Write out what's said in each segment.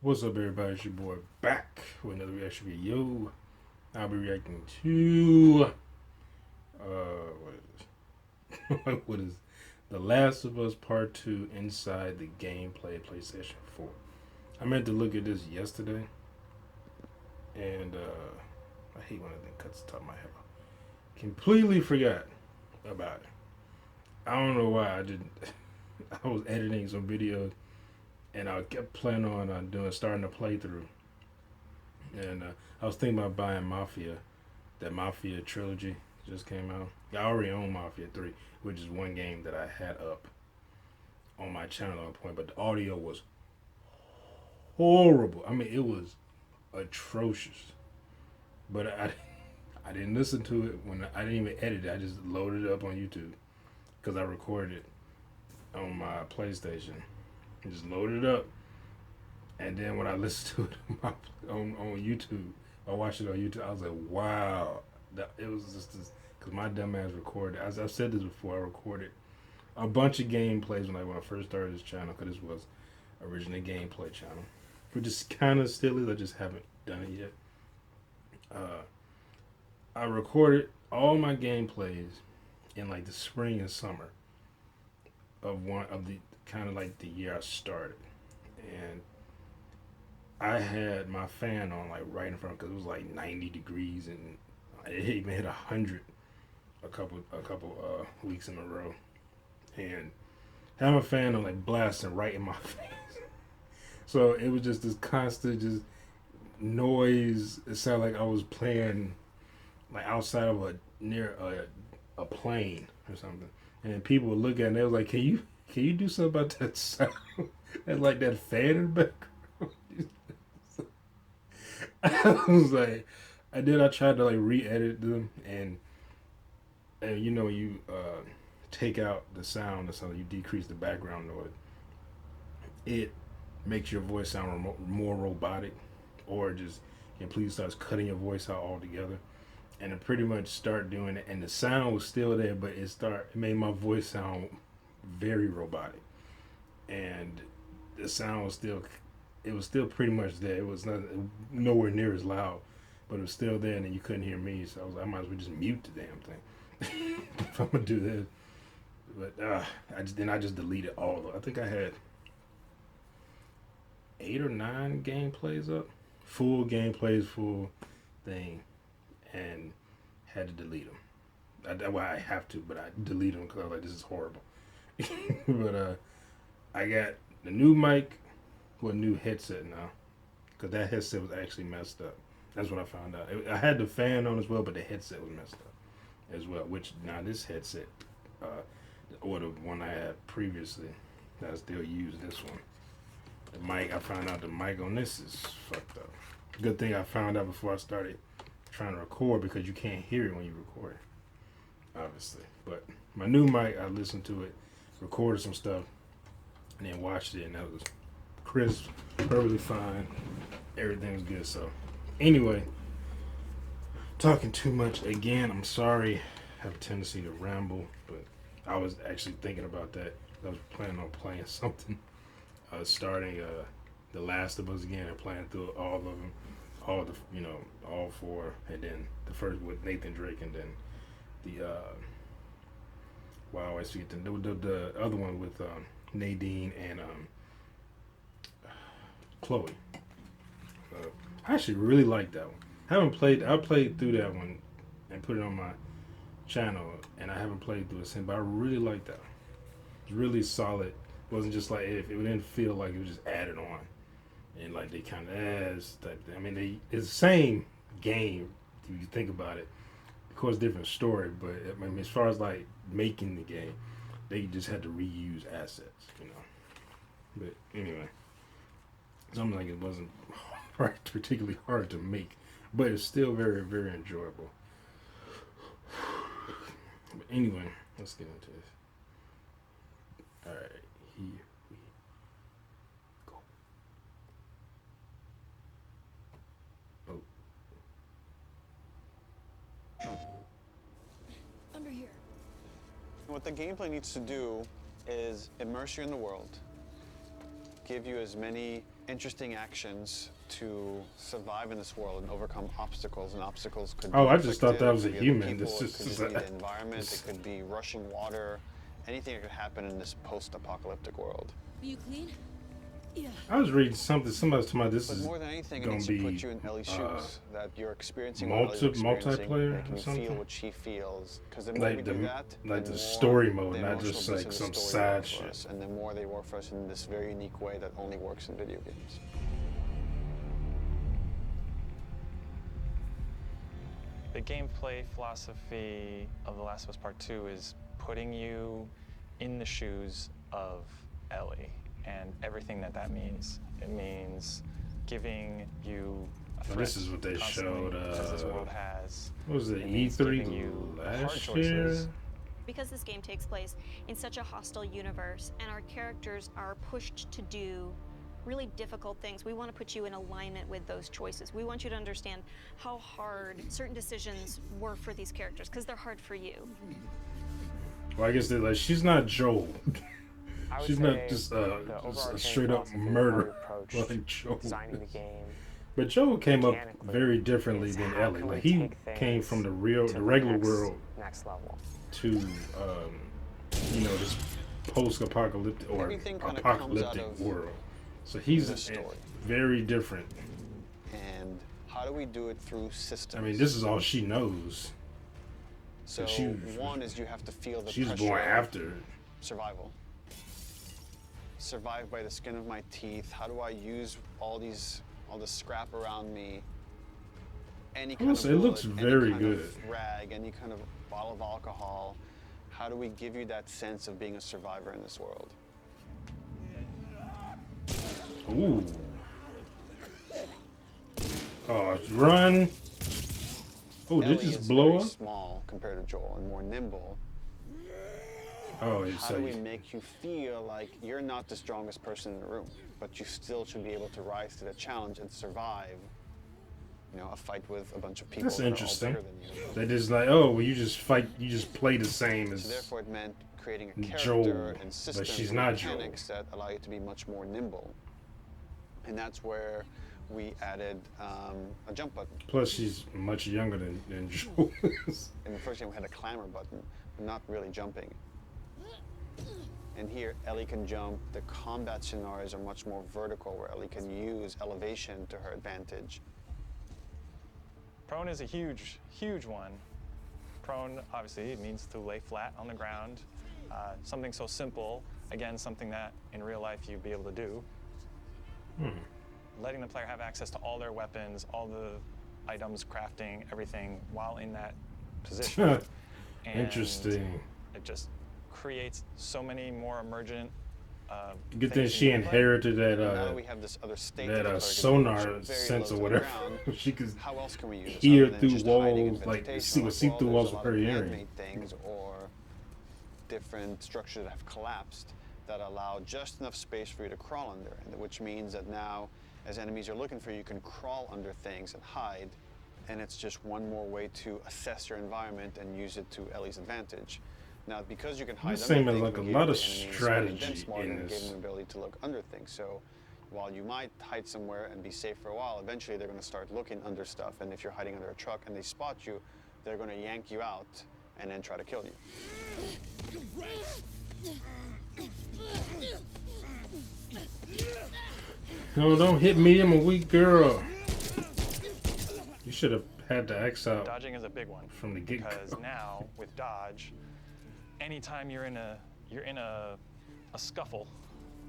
What's up, everybody? It's your boy back with another reaction video. I'll be reacting to what is this? What is The Last of Us Part 2 Inside the Gameplay PlayStation 4. I meant to look at this yesterday, and I hate when it cuts the top of my head off. Completely forgot about it. I don't know why. I was editing some videos, and I kept planning on starting a playthrough. And I was thinking about buying Mafia. That Mafia trilogy just came out. I already own Mafia 3, which is one game that I had up on my channel at one point, but the audio was horrible. I mean, it was atrocious. But I didn't listen to it when I didn't even edit it. I just loaded it up on YouTube because I recorded it on my PlayStation. I just loaded it up, and then when I listened to it on YouTube, I watched it on YouTube. I was like, wow, it was just this, because my dumb ass recorded. As I've said this before, I recorded a bunch of gameplays when I first started this channel, because this was originally a gameplay channel, which is kind of still is. I just haven't done it yet. I recorded all my gameplays in like the spring and summer of the kind of like the year I started, and I had my fan on like right in front because it was like 90 degrees and it even hit 100 a couple weeks in a row, and had my fan on like blasting right in my face. So it was just this constant just noise. It sounded like I was playing like outside of near a plane or something, and people would look at it and they was like, can you do something about that sound? And like that fan in the background. I was like, I tried to like re-edit them, and you know, you take out the sound or something, you decrease the background noise, it makes your voice sound more robotic, or just completely starts cutting your voice out altogether. And it pretty much started doing it, and the sound was still there, but it made my voice sound very robotic, and the sound was still pretty much there. It was nowhere near as loud, but it was still there, and then you couldn't hear me. So I was like, I might as well just mute the damn thing if I'm gonna do this. But I just deleted all of it. I think I had 8 or 9 gameplays up, full gameplays, full thing, and had to delete them. Well, I have to, but I delete them because I was like, this is horrible. But I got the new mic with a new headset now, because that headset was actually messed up. That's what I found out. I had the fan on as well, but the headset was messed up as well. Which now this headset, or the one I had previously, that I still use this one. The mic, I found out the mic on this is fucked up. Good thing I found out before I started trying to record, because you can't hear it when you record it, obviously. But my new mic, I listened to it, recorded some stuff, and then watched it, and that was crisp, perfectly fine. Everything was good. So anyway, talking too much again, I'm sorry. I have a tendency to ramble, but I was actually thinking about that. I was planning on playing something, starting The Last of Us again, and playing through all of them, all 4, and then the first with Nathan Drake, and then the wow, I always forget the other one with Nadine and Chloe. I actually really like that one. I played through that one and put it on my channel, and I haven't played through it since, but I really like that one. It's really solid. It wasn't just like, it didn't feel like it was just added on, and like they kind of type thing. I mean, it's the same game if you think about it. Of course, different story, but I mean, as far as like making the game, they just had to reuse assets, you know. But anyway, something like it wasn't particularly hard to make, but it's still very, very enjoyable. But anyway, let's get into this. All right, here we go. Oh, Under here. What the gameplay needs to do is immerse you in the world, give you as many interesting actions to survive in this world and overcome obstacles. And obstacles could be I just thought that was a it could be other human. people, It's it could just just be the environment, it could be rushing water, anything that could happen in this post-apocalyptic world. Are you clean? Yeah. I was reading something. Somebody's talking about this But is more than anything, it gonna needs to put be you in Ellie's shoes. That you're experiencing what Ellie's experiencing, multiplayer making or you something. feel what she feels. Because the more we do that, like the more story mode, the not just emotional like bits of some the story side work for shit. us, and the more they work for us in this very unique way that only works in video games. The gameplay philosophy of The Last of Us Part 2 is putting you in the shoes of Ellie and everything that means. It means giving you a threat. This is what they showed. As this world has. What was it? It means giving E3 you hard last year. choices. Because this game takes place in such a hostile universe and our characters are pushed to do really difficult things, we want to put you in alignment with those choices. We want you to understand how hard certain decisions were for these characters, because they're hard for you. Well, I guess they're like, she's not Joel. She's not just a straight up murderer like Joel. Designing the game. But Joel came up very differently than Ellie. Like he came from the regular world next level to this post-apocalyptic or apocalyptic world. So he's very different. And how do we do it through systems? I mean, this is all she knows. So one is you have to feel the she's pressure born after survival. Survive by the skin of my teeth. How do I use all this scrap around me? Any kind of bullet, it looks very any kind good. of rag, any kind of bottle of alcohol. How do we give you that sense of being a survivor in this world? Ooh. Oh, run. Oh, did it just blow up? Small compared to Joel and more nimble. Oh, it's how do we make you feel like you're not the strongest person in the room, but you still should be able to rise to the challenge and survive, a fight with a bunch of people That's that interesting. are all better than you. They just like, oh, well, you just fight, you just play the same as So therefore it meant creating a character Joel, and systems but she's and not mechanics that allow you to be much more nimble. And that's where we added a jump button. Plus, she's much younger than Joel is. In the first game, we had a climber button, but not really jumping. And here, Ellie can jump. The combat scenarios are much more vertical, where Ellie can use elevation to her advantage. Prone is a huge, huge one. Prone, obviously, it means to lay flat on the ground. Something so simple, again, something that in real life you'd be able to do. Letting the player have access to all their weapons, all the items, crafting, everything while in that position. Interesting. It just creates so many more emergent good thing she inherited that now we have this other state that sonar sense or whatever. She could how else can we use hear through walls, like see through walls with her hearing. Things or different structures that have collapsed that allow just enough space for you to crawl under, which means that now, as enemies are looking for you, you can crawl under things and hide, and it's just one more way to assess your environment and use it to Ellie's advantage. Now, because you can hide This under seems things, like a we lot gave of the enemies strategy smart in and this. gave them the ability to look under things. So while you might hide somewhere and be safe for a while, eventually they're going to start looking under stuff, and if you're hiding under a truck and they spot you, they're going to yank you out and then try to kill you. No, don't hit me. I'm a weak girl. You should have had to X out. Dodging is a big one from the get-go. Because now with dodge, anytime you're in a scuffle,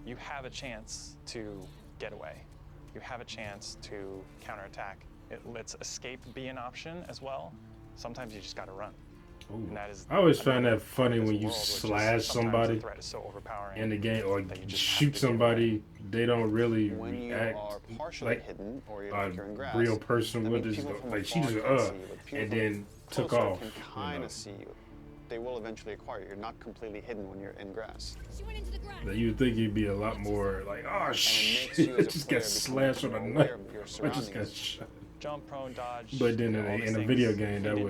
you have a chance to get away. You have a chance to counterattack. It lets escape be an option as well. Sometimes you just got to run. And that is I always find that funny when you world, slash somebody the threat is so overpowering in the game or shoot somebody, they don't really when react you are partially like hidden or you're, a like you're in grass, real person would. Like she just and then took off. Can kind of see you. They will eventually acquire you. You're not completely hidden when you're in grass. She went into the grass. You'd think you'd be a lot more like, oh shit, I just got slashed with a knife. I just got shot. Jump, prone, dodge. But then in a video game, I think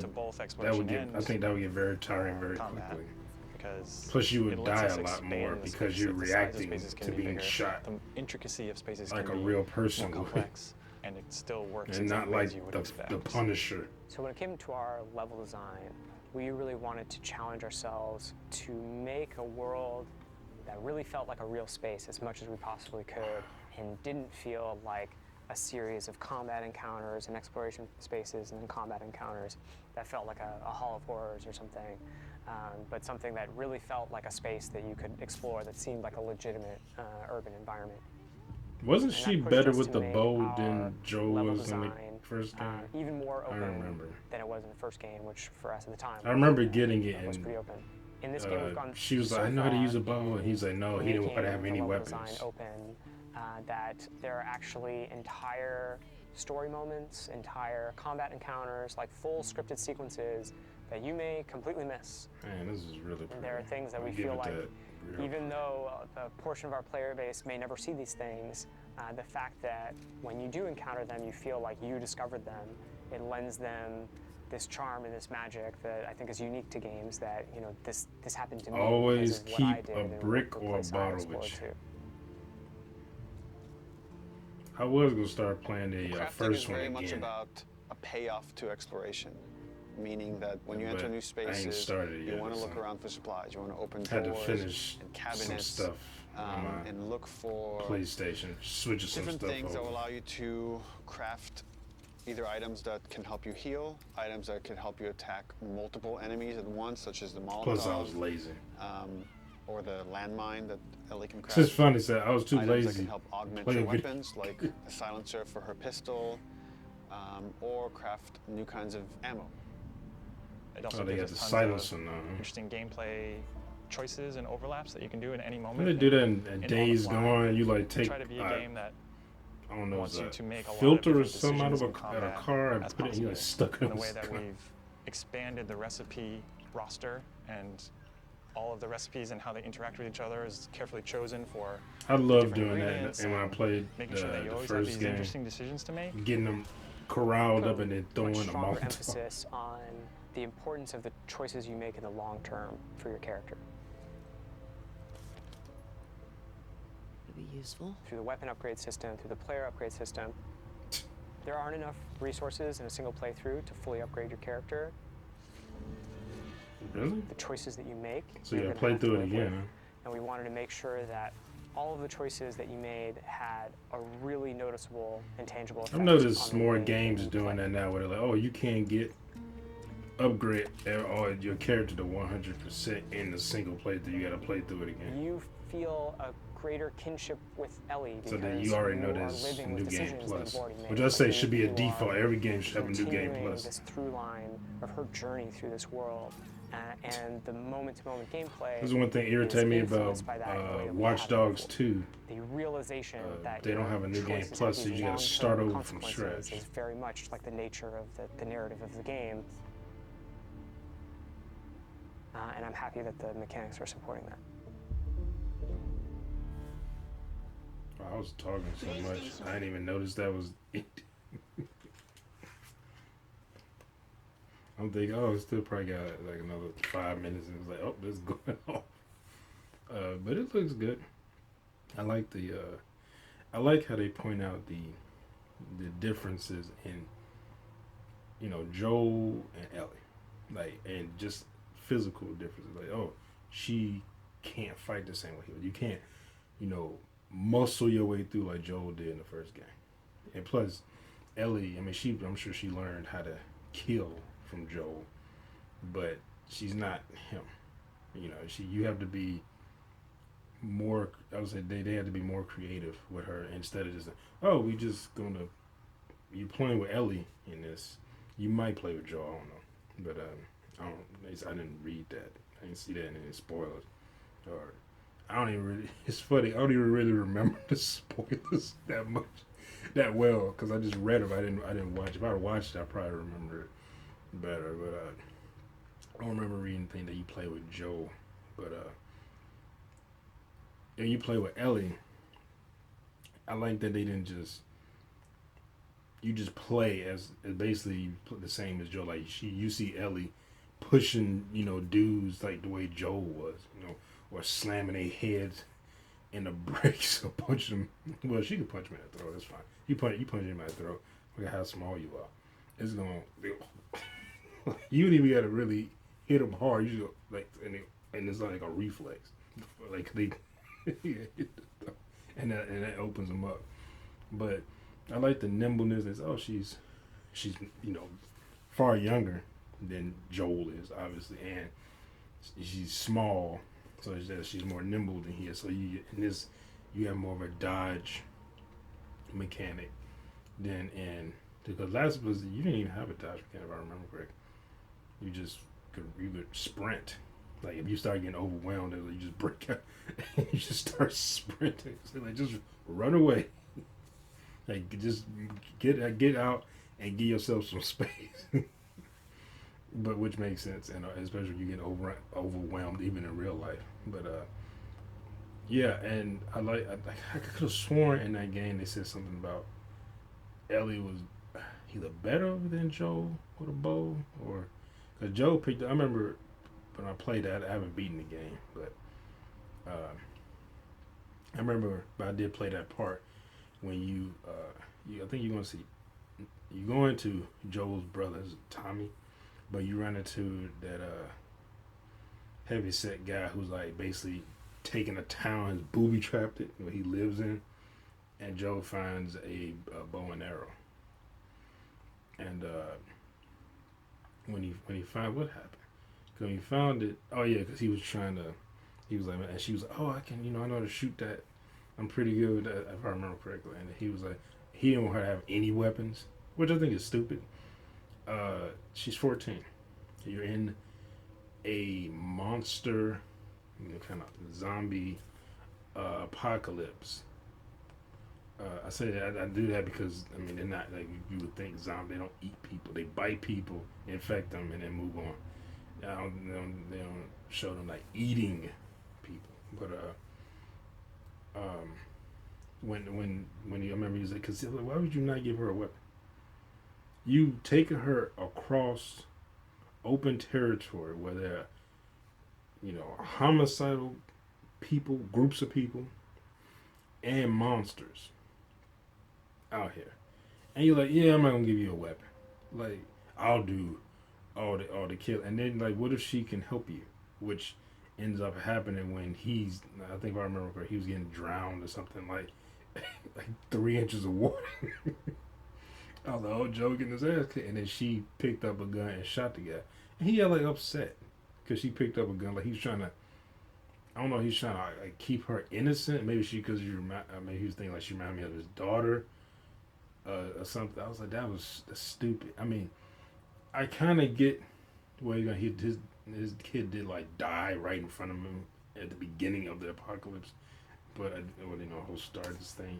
that would and get very tiring very combat. quickly. because Plus, you it would lets die us a lot expand more the because space. you're The size of reacting spaces can to be being bigger. shot The intricacy of spaces like a can be real person more would, complex, and it still works and not exactly like as you would expect. the Punisher. So when it came to our level design, we really wanted to challenge ourselves to make a world that really felt like a real space as much as we possibly could, and didn't feel like a series of combat encounters and exploration spaces and then combat encounters that felt like a Hall of Horrors or something, but something that really felt like a space that you could explore that seemed like a legitimate urban environment. Wasn't And she that pushed better us with to the make bow our than Joe level was in the design, first game? even more I open remember. than it was in the first game, which for us at the time I remember getting it, was and pretty open. In this game, we've gone she was so like, I know how to far use a bow, and he's like, no, he didn't want to have making any the level weapons. design open, that there are actually entire story moments, entire combat encounters, like full scripted sequences that you may completely miss. Man, this is really pretty. There are things that I'll we give feel it like, that. Real even though a portion of our player base may never see these things, the fact that when you do encounter them, you feel like you discovered them, it lends them this charm and this magic that I think is unique to games, that, you know, this happened to me Always because of what I keep did a and what brick the or a place I bottle explored with you. too. I was gonna start playing the Crafting is first one very again. much about a payoff to exploration, meaning that when you But enter new I ain't spaces, started you yet, want to look so around for supplies. You want to open Had to doors finish and some cabinets stuff on my and look for PlayStation, switching some different stuff things that will over. allow you to craft either items that can help you heal, items that can help you attack multiple enemies at once, such as the Molotov, Plus, I was lazy. or the landmine that Ellie can It's craft. just funny, so I was too Items that lazy. can help augment play your a video. weapons, like a silencer for her pistol, or craft new kinds of ammo. It also Oh, they got gives the us tons silencer of now. interesting gameplay choices and overlaps that you can do in any moment. When they do that in and on the Days fly. Gone, you like We take try to be a game that I don't know, wants it's you a to make a lot of filter or different something out of decisions in at a combat car and as put it. He like possible. stuck it in on the way his that car. we've expanded the recipe roster, and all of the recipes and how they interact with each other is carefully chosen for I love different doing that. ingredients And when I and played making sure that you the always have first these game, interesting decisions to make. getting them corralled up and then throwing much them stronger off. emphasis on the importance of the choices you make in the long term for your character. It'd be useful. Through the weapon upgrade system, through the player upgrade system, there aren't enough resources in a single playthrough to fully upgrade your character. Really? The choices that you make, So you're you gonna gotta play have to through it live again, with. huh? And we wanted to make sure that all of the choices that you made had a really noticeable and tangible effect. I've noticed on the more way games you doing play. that now, where they're like, oh, you can't get upgrade or your character to 100% in the single playthrough. You gotta play through it again. You feel a greater kinship with Ellie because So that you already know are there's living a with new game decisions that plus, you've already made. which I say Like, should be a you default. are Every game should have a new game continuing plus. this through line of her journey through this world, and the moment-to-moment gameplay. This is one thing irritated me about influenced by that in a way that we Watch haven't Dogs before. 2. The realization that they don't your have a new game choices have plus, so these you gotta long-term start over from consequences scratch. is very much like the nature of the narrative of the game. And I'm happy that the mechanics are supporting that. I was talking so much, I didn't even notice that was it. I'm thinking, oh, it still probably got like another 5 minutes, and it was like, oh, this is going off. But it looks good. I like I like how they point out the differences in, you know, Joel and Ellie, like, and just physical differences. Like, oh, she can't fight the same way he would. You can't, you know, muscle your way through like Joel did in the first game. And plus, Ellie, I mean, I'm sure she learned how to kill from Joel, but she's not him. You know, you have to be more, I would say they had to be more creative with her instead of just, oh, you're playing with Ellie in this. You might play with Joel, I don't know. But I didn't read that. I didn't see that in any spoilers. Or I don't even really, it's funny, I don't even really remember the spoilers that well, because I just read them. I didn't watch. If I had watched it, I probably remember it better. But I don't remember reading anything that you play with Joel. But and you play with Ellie. I like that they didn't just, you just play as basically the same as Joel. Like you see Ellie pushing, dudes like the way Joel was, or slamming their heads in the bricks or punching them. Well, she could punch me in the throat. That's fine. You punch him in the throat. Look at how small you are. It's going. You don't even got to really hit them hard. You just go, like, and it's like a reflex. Like they, and that opens them up. But I like the nimbleness. It's she's far younger than Joel is, obviously, and she's small, so she's more nimble than he is. So you have more of a dodge mechanic than in, because last was you didn't even have a dodge mechanic if I remember correctly. You could sprint. Like if you start getting overwhelmed, you just break out and you just start sprinting. So like just run away. Like just get out and give yourself some space. But which makes sense, and especially when you get overwhelmed even in real life. But yeah, and I could have sworn in that game they said something about Ellie was either better than Joel with a bow, or because Joe picked. I remember when I played that, I haven't beaten the game, but I remember. But I did play that part when you I think you're gonna see you go into Joel's brother's Tommy, but you run into that heavyset guy who's like basically taking a town, has booby trapped it where he lives in, and Joe finds a bow and arrow. And when he found what happened, because he found it, because he was like, and she was like, I can, I know how to shoot that. I'm pretty good with that, if I remember correctly. And he was like, he didn't want her to have any weapons, which I think is stupid. She's 14. You're in a monster, kind of zombie apocalypse. I say that I do that because they're not like you would think zombie. They don't eat people. They bite people, infect them, and then move on. They don't show them like eating people. But when I remember he was like, because why would you not give her a weapon? You taking her across open territory where there are, homicidal people, groups of people, and monsters out here, and you're like, I'm not gonna give you a weapon. Like, I'll do all the kill, and then like, what if she can help you? Which ends up happening when I think if I remember correctly, he was getting drowned or something, like 3 inches of water. I was like, Joe getting his ass kicked, and then she picked up a gun and shot the guy, and he got like upset because she picked up a gun, like he's trying to. I don't know. He's trying to like keep her innocent. Maybe because he was thinking like she reminded me of his daughter, or something. I was like, that's stupid. I kind of get where his kid did like die right in front of him at the beginning of the apocalypse, but whole start this thing.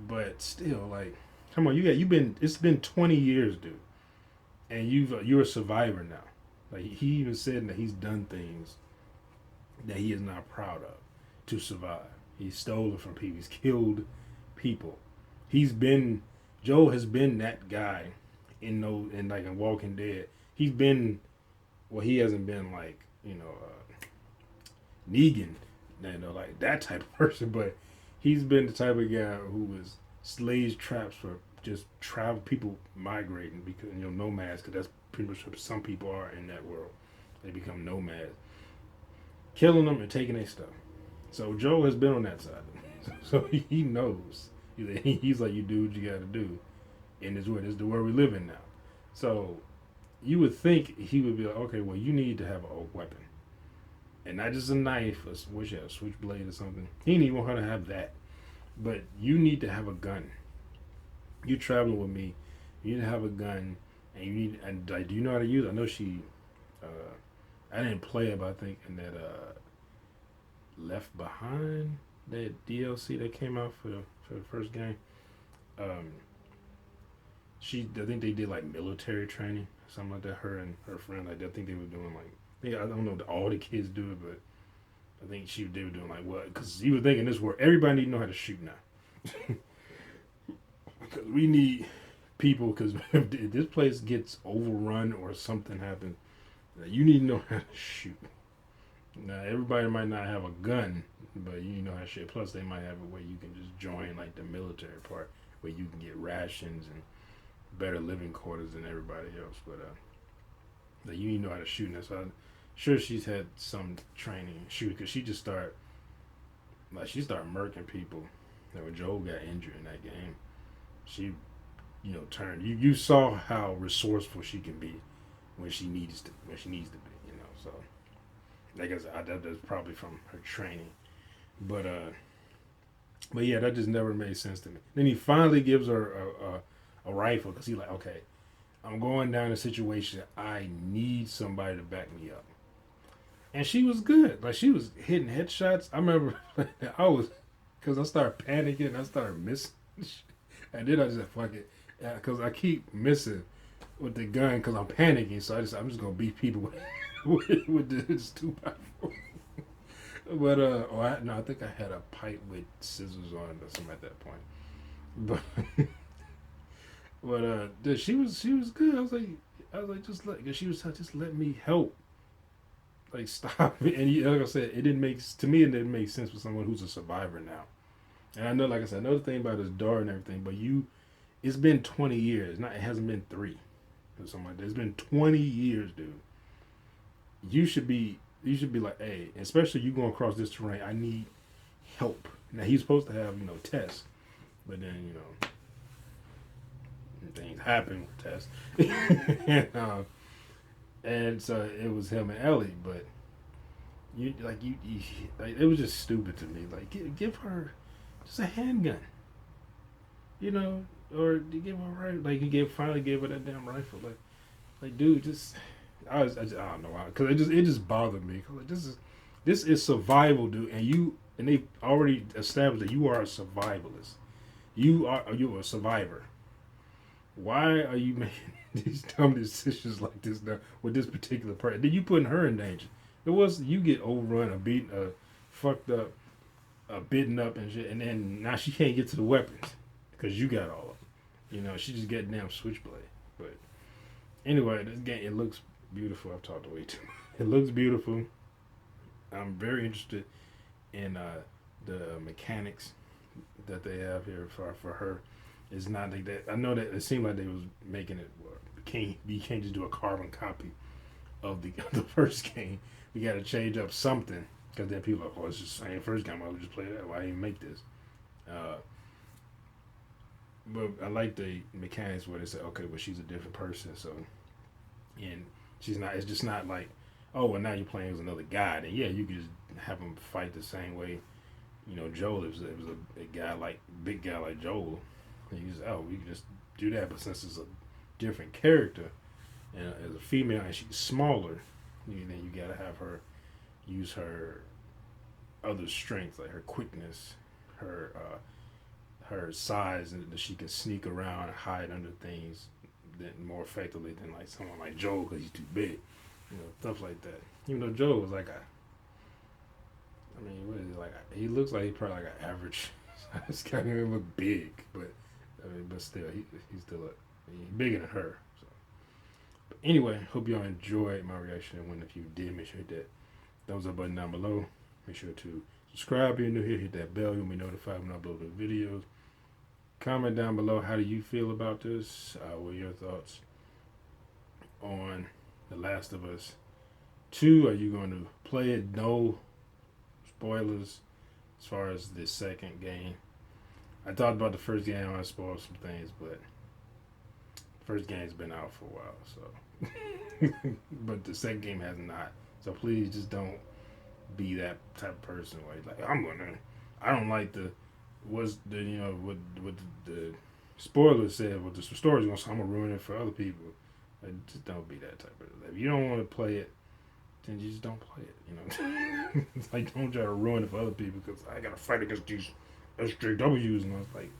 But still, like, come on, it's been 20 years, dude, and you're a survivor now. Like he even said that he's done things that he is not proud of to survive. He's stolen from people. He's killed people. Joe has been that guy in Walking Dead. He's been, he hasn't been like, Negan, like that type of person, but he's been the type of guy who was slaves traps for just travel people migrating because, nomads, because that's pretty much what some people are in that world. They become nomads. Killing them and taking their stuff. So Joe has been on that side. So he knows. He's like, you do what you got to do in this world. This is the world we live in now. So you would think he would be like, okay, well, you need to have a weapon. And not just a knife, a switchblade or something. He didn't even want her to have that. But you need to have a gun. You're traveling with me. You need to have a gun. And do you know how to use it? I know she... I didn't play it, but I think in that Left Behind, that DLC that came out for the first game, I think they did like military training, something like that. Her and her friend, I think they were doing like, I don't know if all the kids do it, but I think they were doing like what? Because you were thinking this world, everybody need to know how to shoot now, because we need people. Because if this place gets overrun or something happens, You need to know how to shoot. Now, everybody might not have a gun, but you know how to shoot. Plus, they might have a way you can just join like the military part, where you can get rations and better living quarters than everybody else. But you need to know how to shoot. And so I'm sure she's had some training in shooting, because she started murking people. Like when Joel got injured in that game, she, turned. You saw how resourceful she can be when she needs to be. So I guess that's probably from her training. But yeah, that just never made sense to me. Then he finally gives her a rifle, because he's like, okay, I'm going down a situation. I need somebody to back me up. And she was good. Like, she was hitting headshots. I remember because I started panicking. I started missing. And then I just said, fuck it. Because I keep missing with the gun because I'm panicking. So I'm just going to beat people with this 2x4. But, I think I had a pipe with scissors on it or something at that point. But she was good. I was like, just let me help. Like, stop it. And like I said, it didn't make sense for someone who's a survivor now. And I know, like I said, another thing about his daughter and everything, but it's been 20 years. It hasn't been 3 or something like that. It's been 20 years, dude. You should be like, hey, especially you going across this terrain, I need help. Now, he's supposed to have, tests, but then, things happen with tests. And so it was him and Ellie, but it was just stupid to me. Like, give her just a handgun, or give her a rifle. Like, he finally gave her that damn rifle. Like, dude, I don't know why, because it just bothered me. Like, this is survival, dude, and they've already established that you are a survivalist. You're a survivor. Why are you making these dumb decisions like this now with this particular person? Then you putting her in danger. It was you get overrun or beaten, fucked up, bitten up and shit, and then now she can't get to the weapons because you got all of them. She just got damn switchblade. But anyway, this game, it looks beautiful. I've talked way too much. It looks beautiful. I'm very interested in the mechanics that they have here for her. It's not like that. I know that it seemed like they was making it. You can't just do a carbon copy of the first game. We got to change up something, because then people are like, oh, it's just the same first game. Why would just play that? Why even make this? But I like the mechanics where they say, okay, well, she's a different person, so, and she's not. It's just not like, oh, well, now you're playing as another guy. Then yeah, you could just have them fight the same way. Joel. It was a guy big guy like Joel. We can just do that. But since it's a different character, and as a female and she's smaller, then you gotta have her use her other strengths, like her quickness, her size, and that she can sneak around and hide under things more effectively than like someone like Joel, because he's too big, stuff like that. Even though Joel was like what is he like? He looks like he's probably like an average. This guy doesn't look big, but still, he's still he's bigger than her. So. But anyway, hope y'all enjoyed my reaction. And if you did, make sure to hit that thumbs up button down below. Make sure to subscribe if you're new here. Hit that bell. You'll be notified when I upload the videos. Comment down below, how do you feel about this? What are your thoughts on The Last of Us 2? Are you going to play it? No spoilers as far as the second game. I talked about the first game. I spoiled some things, but the first game's been out for a while, so. But the second game has not. So please just don't be that type of person where you're like, I don't like what the spoilers said, what the story's going to say, I'm going to ruin it for other people. Like, just don't be that type of person. If you don't want to play it, then you just don't play it, It's like, don't try to ruin it for other people, because I got to fight against these SJWs, and I was like,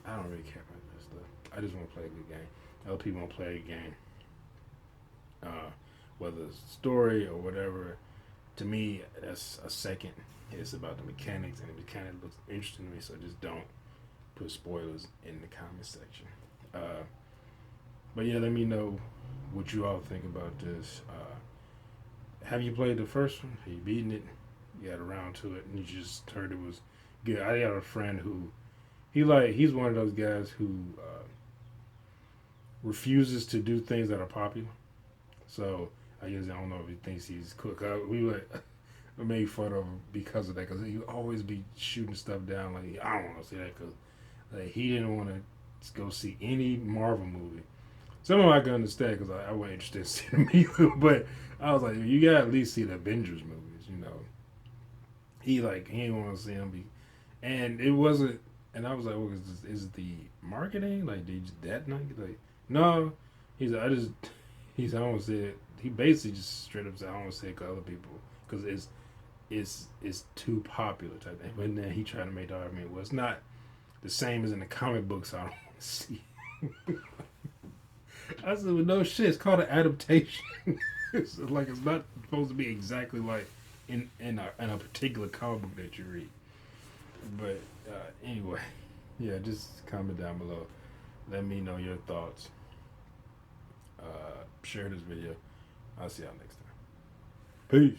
I don't really care about that stuff. I just want to play a good game. Other people want to play a game, whether it's story or whatever. To me, that's a second. It's about the mechanics, and the mechanic looks interesting to me, so just don't put spoilers in the comment section. But yeah, let me know what you all think about this. Have you played the first one? Have you beaten it? You got around to it, and you just heard it was good. I got a friend who he's one of those guys who refuses to do things that are popular. So I don't know if he thinks he's cool. I made fun of him because of that, because he always be shooting stuff down. Like, I don't want to see that because he didn't want to go see any Marvel movie. Some of them I can understand because I wasn't interested in seeing them either. But I was like, you gotta at least see the Avengers movies, you know. He didn't want to see them and it wasn't. And I was like, well, is it the marketing? Like, did that not get no? He's like, I don't want to say it. He basically just straight up said, I don't want to say it to other people because it's too popular type thing. But then he tried to make the argument, well, it's not the same as in the comic books. I don't want to see. I said, well, no shit. It's called an adaptation. It's not supposed to be exactly like in a particular comic book that you read. But anyway, yeah, just comment down below. Let me know your thoughts. Share this video. I'll see y'all next time. Peace.